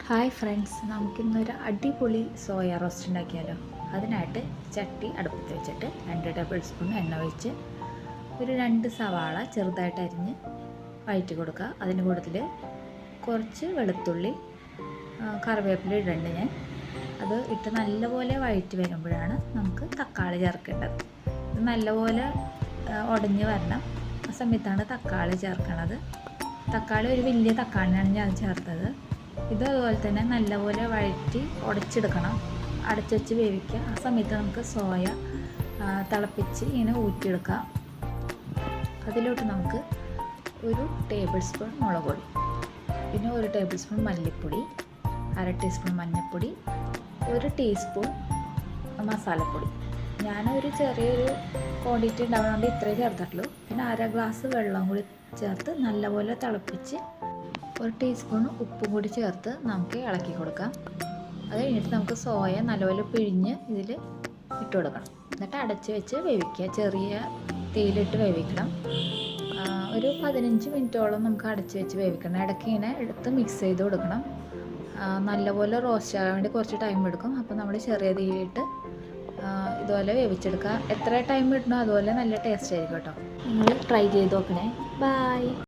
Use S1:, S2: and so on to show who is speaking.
S1: Hi friends, നമുക്കിന്നൊരു അടിപൊളി soya roast ഉണ്ടാക്കിയാലോ. അതിനായിട്ട് ചട്ടി അടുപ്പത്ത് വെച്ചിട്ട് 2 ടേബിൾ സ്പൂൺ എണ്ണ ഒഴിച്ച് ഒരു 2 സവാള ചെറുതായിട്ട് അരിഞ്ഞ് വഴറ്റി കൊടുക്കുക. അതിൻ്റെ കൂട്ടത്തിൽ കുറച്ച് വെളുത്തുള്ളി, കറിവേപ്പില ഇടണ്ട് ഞാൻ. അത് ഇട്ട് നല്ലപോലെ വഴറ്റി വരുമ്പോഴാണ് നമുക്ക് തക്കാളി ചേർക്കേണ്ടത്. ഇത് നല്ലപോലെ ഉടഞ്ഞ് വരണം. ആ സമയത്താണ് തക്കാളി ചേർക്കണത്. തക്കാളി ഒരു വലിയ തക്കാളിയാണ് ഞാൻ ചേർത്തത്. ഇത് അതുപോലെ തന്നെ നല്ലപോലെ വഴറ്റി ഉടച്ചെടുക്കണം. അടച്ചു വെച്ച് വേവിക്കുക. ആ സമയത്ത് നമുക്ക് സോയ തിളപ്പിച്ച് ഇങ്ങനെ ഊറ്റിയെടുക്കാം. അതിലോട്ട് നമുക്ക് 1 ടേബിൾ സ്പൂൺ മുളക് പൊടി, പിന്നെ 1 ടേബിൾ സ്പൂൺ മല്ലിപ്പൊടി, 1/2 ടീസ്പൂൺ മഞ്ഞൾപ്പൊടി, 1 ടീസ്പൂൺ മസാലപ്പൊടി. ഞാനൊരു ചെറിയൊരു ക്വാണ്ടിറ്റി ഉണ്ടാകുന്നതുകൊണ്ട് ഇത്രയും ചേർത്തിട്ടുള്ളൂ. പിന്നെ 1/2 ഗ്ലാസ് വെള്ളം കൂടി ചേർത്ത് നല്ലപോലെ തിളപ്പിച്ച് 1 ടീസ്പൂൺ ഉപ്പും കൂടി ചേർത്ത് നമുക്ക് ഇളക്കി കൊടുക്കാം. അത് കഴിഞ്ഞിട്ട് നമുക്ക് സോയ നല്ലപോലെ പിഴിഞ്ഞ് ഇതിൽ ഇട്ട് കൊടുക്കണം. എന്നിട്ട് അടച്ച് വെച്ച് വേവിക്കുക. ചെറിയ തീയിലിട്ട് വേവിക്കണം. ഒരു 15 മിനിറ്റോളം നമുക്ക് അടച്ച് വെച്ച് വേവിക്കണം. ഇടയ്ക്ക് ഇങ്ങനെ എടുത്ത് മിക്സ് ചെയ്ത് കൊടുക്കണം. നല്ലപോലെ റോസ്റ്റ് ആകാൻ വേണ്ടി കുറച്ച് ടൈം എടുക്കും. അപ്പോൾ നമ്മൾ ചെറിയ തീയിലിട്ട് ഇതുപോലെ വേവിച്ചെടുക്കുക. എത്ര ടൈം ഇടണോ അതുപോലെ നല്ല ടേസ്റ്റ് ആയിരിക്കും കേട്ടോ. നിങ്ങൾ ട്രൈ ചെയ്ത് നോക്കണേ. ബൈ.